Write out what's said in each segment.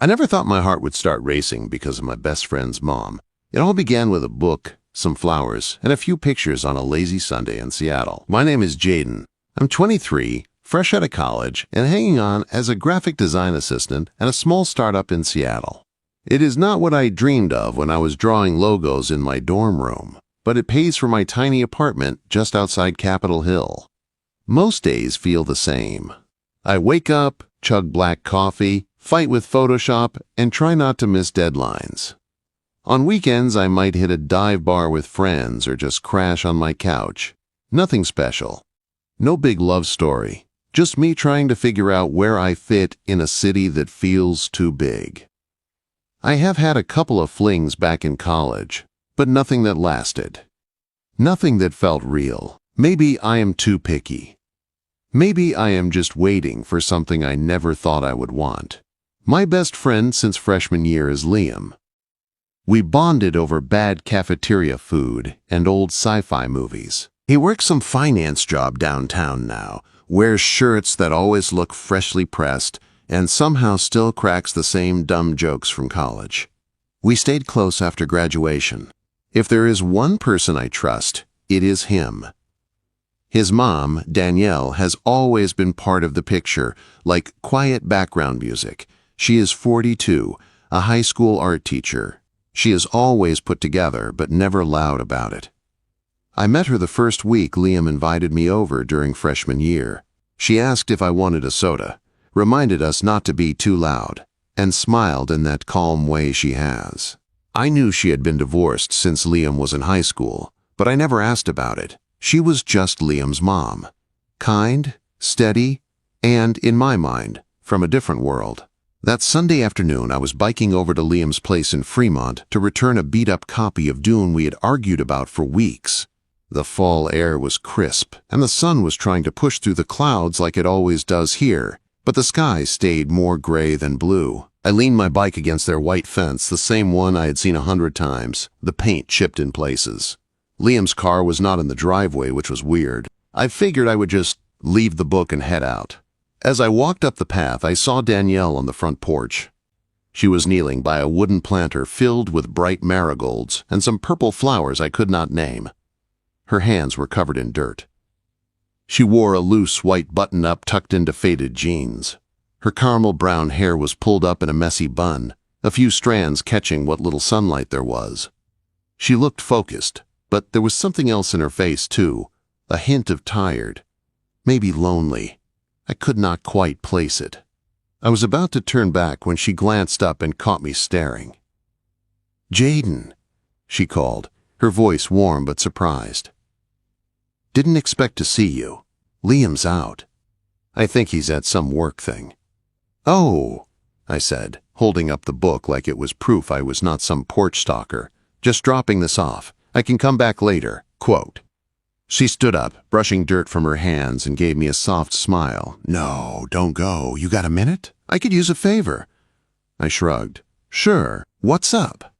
I never thought my heart would start racing because of my best friend's mom. It all began with a book, some flowers, and a few pictures on a lazy Sunday in Seattle. My name is Jaden. I'm 23, fresh out of college, and hanging on as a graphic design assistant at a small startup in Seattle. It is not what I dreamed of when I was drawing logos in my dorm room, but it pays for my tiny apartment just outside Capitol Hill. Most days feel the same. I wake up, chug black coffee, fight with Photoshop, and try not to miss deadlines. On weekends, I might hit a dive bar with friends or just crash on my couch. Nothing special. No big love story. Just me trying to figure out where I fit in a city that feels too big. I have had a couple of flings back in college, but nothing that lasted. Nothing that felt real. Maybe I am too picky. Maybe I am just waiting for something I never thought I would want. My best friend since freshman year is Liam. We bonded over bad cafeteria food and old sci-fi movies. He works some finance job downtown now, wears shirts that always look freshly pressed, and somehow still cracks the same dumb jokes from college. We stayed close after graduation. If there is one person I trust, it is him. His mom, Danielle, has always been part of the picture, like quiet background music. She is 42, a high school art teacher. She is always put together, but never loud about it. I met her the first week Liam invited me over during freshman year. She asked if I wanted a soda, reminded us not to be too loud, and smiled in that calm way she has. I knew she had been divorced since Liam was in high school, but I never asked about it. She was just Liam's mom. Kind, steady, and, in my mind, from a different world. That Sunday afternoon, I was biking over to Liam's place in Fremont to return a beat-up copy of Dune we had argued about for weeks. The fall air was crisp, and the sun was trying to push through the clouds like it always does here, but the sky stayed more gray than blue. I leaned my bike against their white fence, the same one I had seen 100 times, the paint chipped in places. Liam's car was not in the driveway, which was weird. I figured I would just leave the book and head out. As I walked up the path, I saw Danielle on the front porch. She was kneeling by a wooden planter filled with bright marigolds and some purple flowers I could not name. Her hands were covered in dirt. She wore a loose white button-up tucked into faded jeans. Her caramel brown hair was pulled up in a messy bun, a few strands catching what little sunlight there was. She looked focused, but there was something else in her face too, a hint of tired, maybe lonely. I could not quite place it. I was about to turn back when she glanced up and caught me staring. "Jaden," she called, her voice warm but surprised. "Didn't expect to see you. Liam's out. I think he's at some work thing." "Oh," I said, holding up the book like it was proof I was not some porch stalker. "Just dropping this off. I can come back later." Quote. She stood up, brushing dirt from her hands, and gave me a soft smile. "No, don't go. You got a minute? I could use a favor." I shrugged. "Sure. What's up?"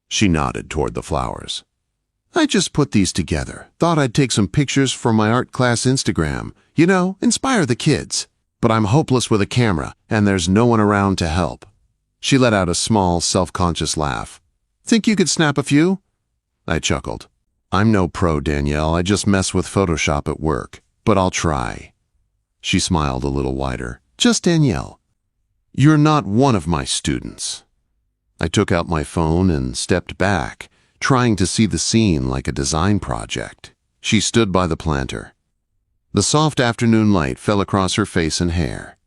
She nodded toward the flowers. "I just put these together. Thought I'd take some pictures for my art class Instagram. You know, inspire the kids. But I'm hopeless with a camera, and there's no one around to help." She let out a small, self-conscious laugh. "Think you could snap a few?" I chuckled. "I'm no pro, Danielle. I just mess with Photoshop at work. But I'll try." She smiled a little wider. "Just Danielle. You're not one of my students." I took out my phone and stepped back, trying to see the scene like a design project. She stood by the planter. The soft afternoon light fell across her face and hair.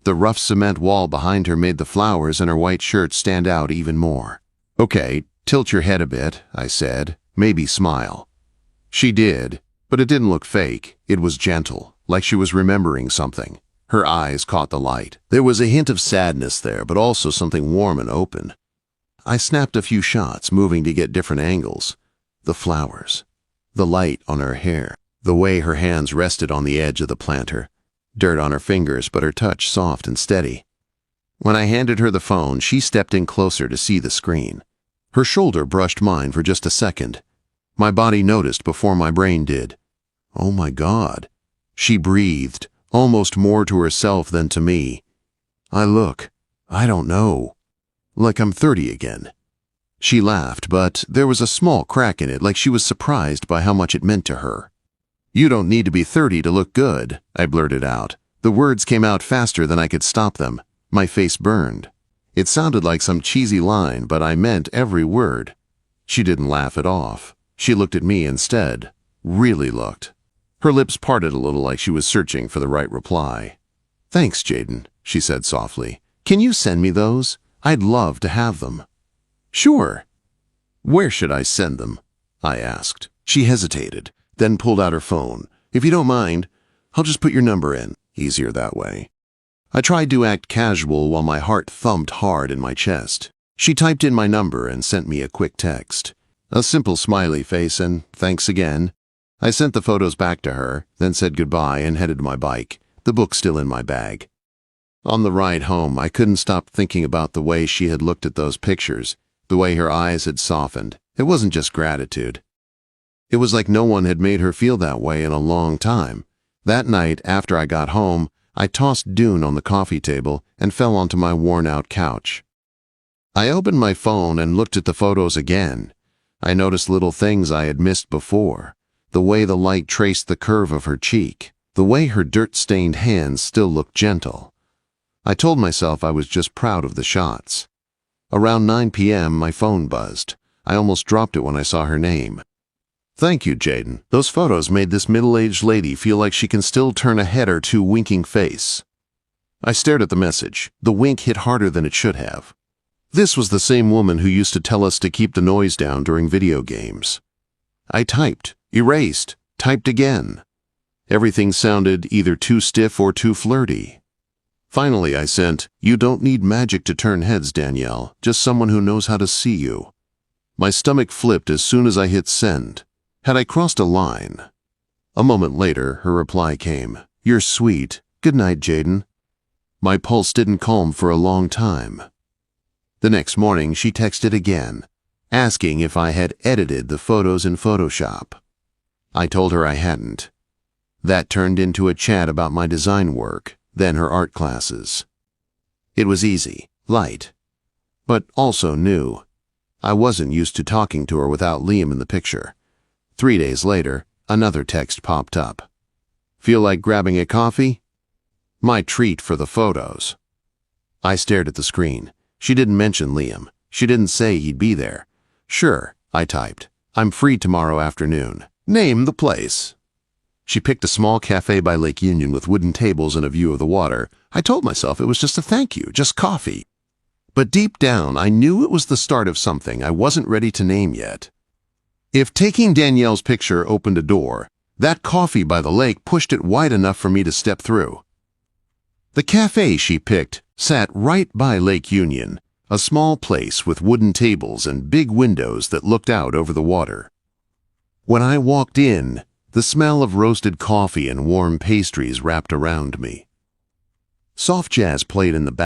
The rough cement wall behind her made the flowers and her white shirt stand out even more. "Okay, tilt your head a bit," I said. "Maybe smile." She did, but it didn't look fake. It was gentle, like she was remembering something. Her eyes caught the light. There was a hint of sadness there, but also something warm and open. I snapped a few shots, moving to get different angles. The flowers, the light on her hair, the way her hands rested on the edge of the planter. Dirt on her fingers, but her touch soft and steady. When I handed her the phone, she stepped in closer to see the screen. Her shoulder brushed mine for just a second. My body noticed before my brain did. "Oh my God." She breathed, almost more to herself than to me. "I don't know." like I'm 30 again." She laughed, but there was a small crack in it, like she was surprised by how much it meant to her. "You don't need to be 30 to look good," I blurted out. The words came out faster than I could stop them. My face burned. It sounded like some cheesy line, but I meant every word. She didn't laugh it off. She looked at me instead. Really looked. Her lips parted a little, like she was searching for the right reply. "Thanks, Jaden," she said softly. "Can you send me those? I'd love to have them." "Sure." "Where should I send them?" I asked. She hesitated, then pulled out her phone. "If you don't mind, I'll just put your number in. Easier that way." I tried to act casual while my heart thumped hard in my chest. She typed in my number and sent me a quick text. A simple smiley face and "thanks again." I sent the photos back to her, then said goodbye and headed to my bike, the book still in my bag. On the ride home, I couldn't stop thinking about the way she had looked at those pictures, the way her eyes had softened. It wasn't just gratitude. It was like no one had made her feel that way in a long time. That night, after I got home, I tossed Dune on the coffee table and fell onto my worn-out couch. I opened my phone and looked at the photos again. I noticed little things I had missed before. The way the light traced the curve of her cheek. The way her dirt-stained hands still looked gentle. I told myself I was just proud of the shots. Around 9 p.m., my phone buzzed. I almost dropped it when I saw her name. "Thank you, Jaden. Those photos made this middle-aged lady feel like she can still turn a head or two winking face." I stared at the message. The wink hit harder than it should have. This was the same woman who used to tell us to keep the noise down during video games. I typed, erased, typed again. Everything sounded either too stiff or too flirty. Finally, I sent, "You don't need magic to turn heads, Danielle, just someone who knows how to see you." My stomach flipped as soon as I hit send. Had I crossed a line? A moment later, her reply came, "You're sweet. Good night, Jaden." My pulse didn't calm for a long time. The next morning, she texted again, asking if I had edited the photos in Photoshop. I told her I hadn't. That turned into a chat about my design work, then her art classes. It was easy, light, but also new. I wasn't used to talking to her without Liam in the picture. 3 days later, another text popped up. "Feel like grabbing a coffee?" My treat for the photos. I stared at the screen. She didn't mention Liam. She didn't say he'd be there. "Sure," I typed. "I'm free tomorrow afternoon. Name the place." She picked a small cafe by Lake Union with wooden tables and a view of the water. I told myself it was just a thank you, just coffee. But deep down, I knew it was the start of something I wasn't ready to name yet. If taking Danielle's picture opened a door, that coffee by the lake pushed it wide enough for me to step through. The cafe she picked sat right by Lake Union, a small place with wooden tables and big windows that looked out over the water. When I walked in, the smell of roasted coffee and warm pastries wrapped around me. Soft jazz played in the background.